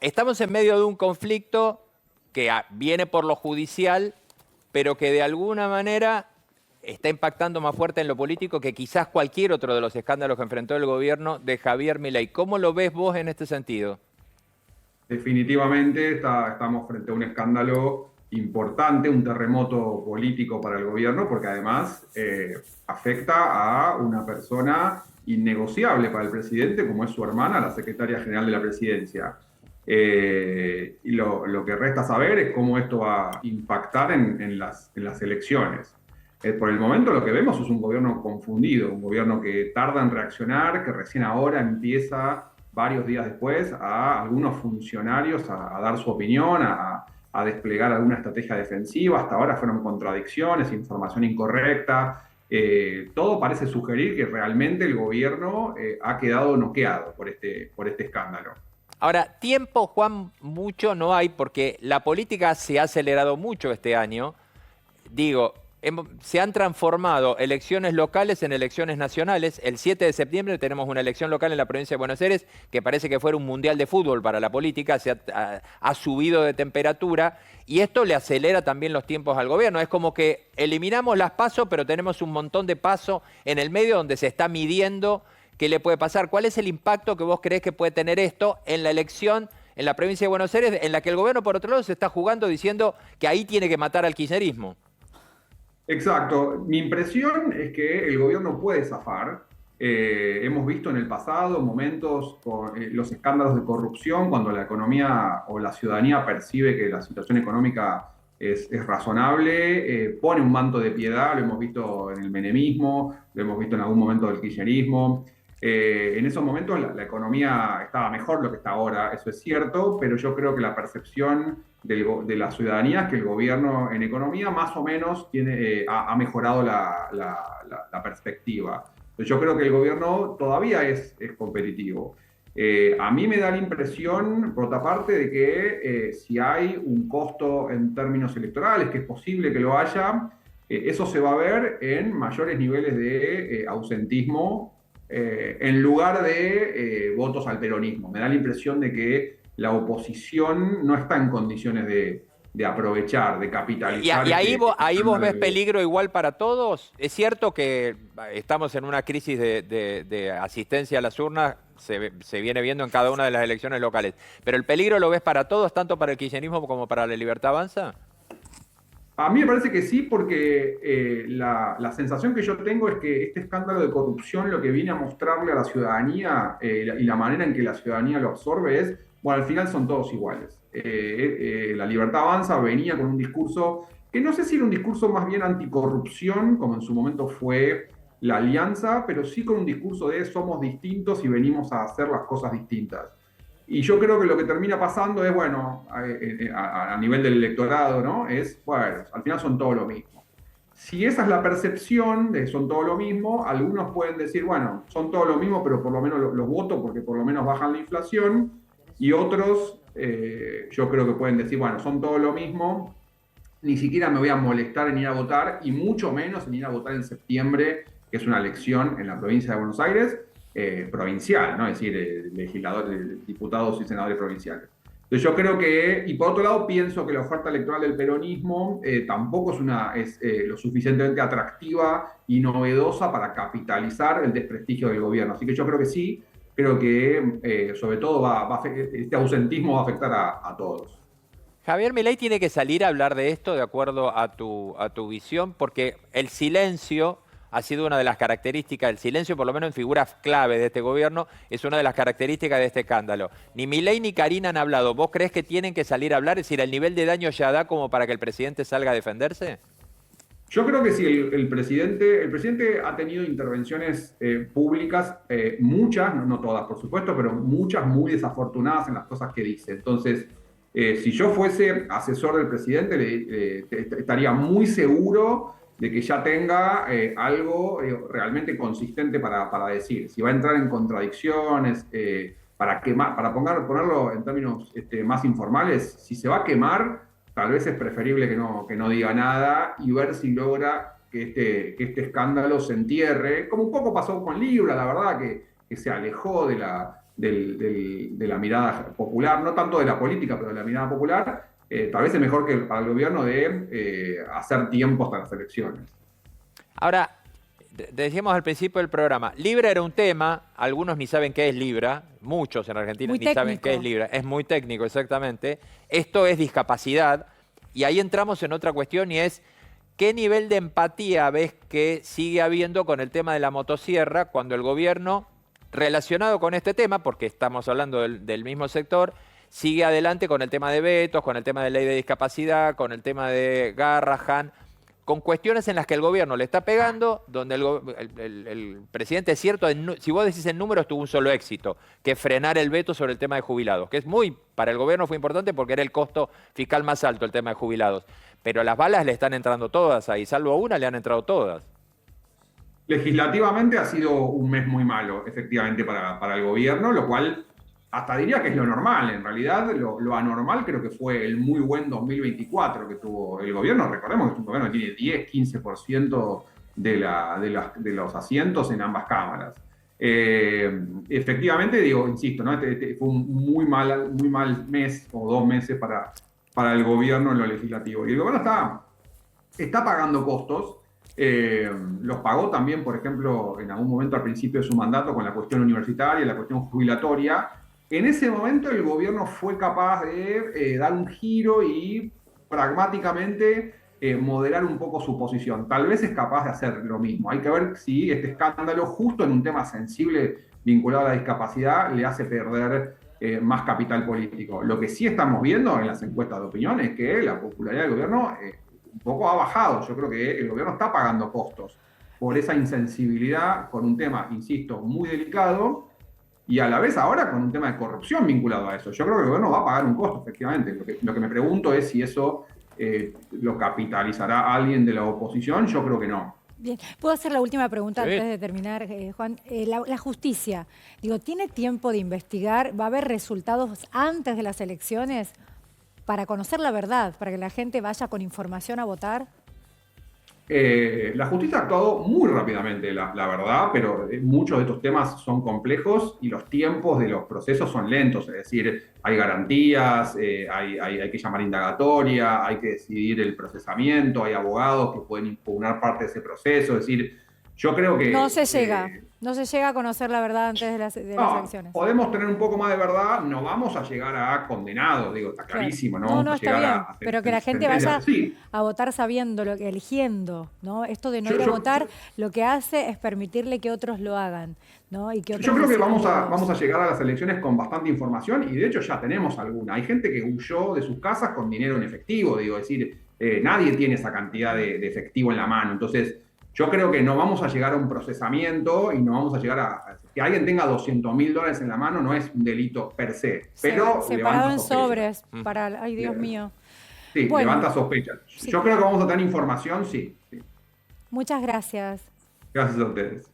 Estamos en medio de un conflicto que viene por lo judicial, pero que de alguna manera está impactando más fuerte en lo político que quizás cualquier otro de los escándalos que enfrentó el gobierno de Javier Milei. ¿Cómo lo ves vos en este sentido? Definitivamente estamos frente a un escándalo importante, un terremoto político para el gobierno, porque además afecta a una persona innegociable para el presidente, como es su hermana, la secretaria general de la presidencia. Y lo que resta saber es cómo esto va a impactar en las elecciones. Por el momento lo que vemos es un gobierno confundido, un gobierno que tarda en reaccionar, que recién ahora empieza varios días después a algunos funcionarios a dar su opinión, a desplegar alguna estrategia defensiva. Hasta ahora fueron contradicciones, información incorrecta. Todo parece sugerir que realmente el gobierno ha quedado noqueado por este escándalo. Ahora, tiempo, Juan, mucho no hay porque la política se ha acelerado mucho este año. Digo, se han transformado elecciones locales en elecciones nacionales. El 7 de septiembre tenemos una elección local en la provincia de Buenos Aires que parece que fuera un mundial de fútbol para la política, ha subido de temperatura y esto le acelera también los tiempos al gobierno. Es como que eliminamos las PASO, pero tenemos un montón de PASO en el medio donde se está midiendo qué le puede pasar. ¿Cuál es el impacto que vos creés que puede tener esto en la elección en la provincia de Buenos Aires, en la que el gobierno, por otro lado, se está jugando diciendo que ahí tiene que matar al kirchnerismo? Exacto. Mi impresión es que el gobierno puede zafar. Hemos visto en el pasado momentos con los escándalos de corrupción, cuando la economía o la ciudadanía percibe que la situación económica es razonable, pone un manto de piedad. Lo hemos visto en el menemismo, lo hemos visto en algún momento del kirchnerismo. En esos momentos la economía estaba mejor de lo que está ahora, eso es cierto, pero yo creo que la percepción de la ciudadanía es que el gobierno en economía más o menos ha mejorado la perspectiva. Entonces yo creo que el gobierno todavía es competitivo. A mí me da la impresión, por otra parte, de que si hay un costo en términos electorales, que es posible que lo haya, eso se va a ver en mayores niveles de ausentismo en lugar de votos al peronismo. Me da la impresión de que la oposición no está en condiciones de aprovechar, de capitalizar Y este ahí vos ves escándalo. peligro igual para todos. Es cierto que estamos en una crisis de asistencia a las urnas, se viene viendo en cada una de las elecciones locales, pero el peligro lo ves para todos, tanto para el kirchnerismo como para la Libertad Avanza. A mí me parece que sí, porque la sensación que yo tengo es que este escándalo de corrupción lo que viene a mostrarle a la ciudadanía y la manera en que la ciudadanía lo absorbe es, bueno, al final son todos iguales. La Libertad Avanza venía con un discurso que no sé si era un discurso más bien anticorrupción, como en su momento fue la Alianza, pero sí con un discurso de somos distintos y venimos a hacer las cosas distintas. Y yo creo que lo que termina pasando es, bueno, a nivel del electorado, ¿no? Es, bueno, al final son todo lo mismo. Si esa es la percepción de son todo lo mismo, algunos pueden decir, bueno, son todo lo mismo, pero por lo menos los voto porque por lo menos bajan la inflación. Y otros, yo creo que pueden decir, bueno, son todo lo mismo, ni siquiera me voy a molestar en ir a votar y mucho menos en ir a votar en septiembre, que es una elección en la provincia de Buenos Aires, provincial, ¿no? Es decir, legisladores, diputados y senadores provinciales. Entonces yo creo que, y por otro lado pienso que la oferta electoral del peronismo tampoco es lo suficientemente atractiva y novedosa para capitalizar el desprestigio del gobierno. Así que yo creo que sí, creo que sobre todo este ausentismo va a afectar a todos. Javier Milei tiene que salir a hablar de esto de acuerdo a tu visión, porque el silencio ha sido una de las características, el silencio por lo menos en figuras clave de este gobierno, es una de las características de este escándalo. Ni Milei ni Karina han hablado. ¿Vos creés que tienen que salir a hablar? Es decir, ¿el nivel de daño ya da como para que el presidente salga a defenderse? Yo creo que sí, el presidente ha tenido intervenciones públicas, muchas, no todas por supuesto, pero muchas muy desafortunadas en las cosas que dice. Entonces, si yo fuese asesor del presidente, estaría muy seguro de que ya tenga algo realmente consistente para decir. Si va a entrar en contradicciones, ponerlo en términos más informales, si se va a quemar tal vez es preferible que no diga nada y ver si logra que este escándalo se entierre, como un poco pasó con Libra, la verdad, que se alejó de la mirada popular, no tanto de la política, pero de la mirada popular, tal vez es mejor que para el gobierno de hacer tiempo hasta las elecciones. Ahora, decíamos al principio del programa, Libra era un tema, algunos ni saben qué es Libra, muchos en Argentina ni saben qué es Libra, es muy técnico exactamente. Esto es discapacidad y ahí entramos en otra cuestión y es qué nivel de empatía ves que sigue habiendo con el tema de la motosierra cuando el gobierno, relacionado con este tema, porque estamos hablando del mismo sector, sigue adelante con el tema de vetos, con el tema de ley de discapacidad, con el tema de Garrahan, con cuestiones en las que el gobierno le está pegando, donde el presidente, es cierto, si vos decís en números, tuvo un solo éxito, que frenar el veto sobre el tema de jubilados, que es para el gobierno fue importante porque era el costo fiscal más alto el tema de jubilados. Pero las balas le están entrando todas ahí, salvo una le han entrado todas. Legislativamente ha sido un mes muy malo, efectivamente, para el gobierno, lo cual hasta diría que es lo normal. En realidad, lo anormal creo que fue el muy buen 2024 que tuvo el gobierno. Recordemos que es un gobierno que tiene 10-15% de los asientos en ambas cámaras. Efectivamente, digo, insisto, ¿no? Este fue un muy mal mes o 2 meses para el gobierno en lo legislativo. Y el gobierno está pagando costos. Los pagó también, por ejemplo, en algún momento al principio de su mandato con la cuestión universitaria, la cuestión jubilatoria. En ese momento el gobierno fue capaz de dar un giro y pragmáticamente moderar un poco su posición. Tal vez es capaz de hacer lo mismo. Hay que ver si este escándalo, justo en un tema sensible vinculado a la discapacidad, le hace perder más capital político. Lo que sí estamos viendo en las encuestas de opinión es que la popularidad del gobierno un poco ha bajado. Yo creo que el gobierno está pagando costos por esa insensibilidad con un tema, insisto, muy delicado y a la vez ahora con un tema de corrupción vinculado a eso. Yo creo que el gobierno va a pagar un costo, efectivamente. Lo que me pregunto es si eso lo capitalizará alguien de la oposición. Yo creo que no. Bien, ¿puedo hacer la última pregunta Sí. antes de terminar, Juan? La justicia, digo, ¿tiene tiempo de investigar? ¿Va a haber resultados antes de las elecciones para conocer la verdad, para que la gente vaya con información a votar? La justicia ha actuado muy rápidamente, la verdad, pero muchos de estos temas son complejos y los tiempos de los procesos son lentos. Es decir, hay garantías, hay que llamar indagatoria, hay que decidir el procesamiento, hay abogados que pueden impugnar parte de ese proceso. Es decir, yo creo que... No se llega a conocer la verdad antes de las elecciones. Podemos tener un poco más de verdad, no vamos a llegar a condenados, digo, está clarísimo, ¿no? No, está bien, pero que la gente vaya a votar sabiendo, eligiendo, ¿no? Esto de no ir a votar, lo que hace es permitirle que otros lo hagan, ¿no? Y que otros yo creo que vamos a llegar a las elecciones con bastante información y de hecho ya tenemos alguna. Hay gente que huyó de sus casas con dinero en efectivo, digo, es decir, nadie tiene esa cantidad de efectivo en la mano, entonces... Yo creo que no vamos a llegar a un procesamiento y no vamos a llegar a... Que alguien tenga $200.000 en la mano no es un delito per se, pero separado en sobres para... Ay, Dios mío. Sí, bueno, levanta sospechas. Sí. Yo creo que vamos a tener información, sí. Muchas gracias. Gracias a ustedes.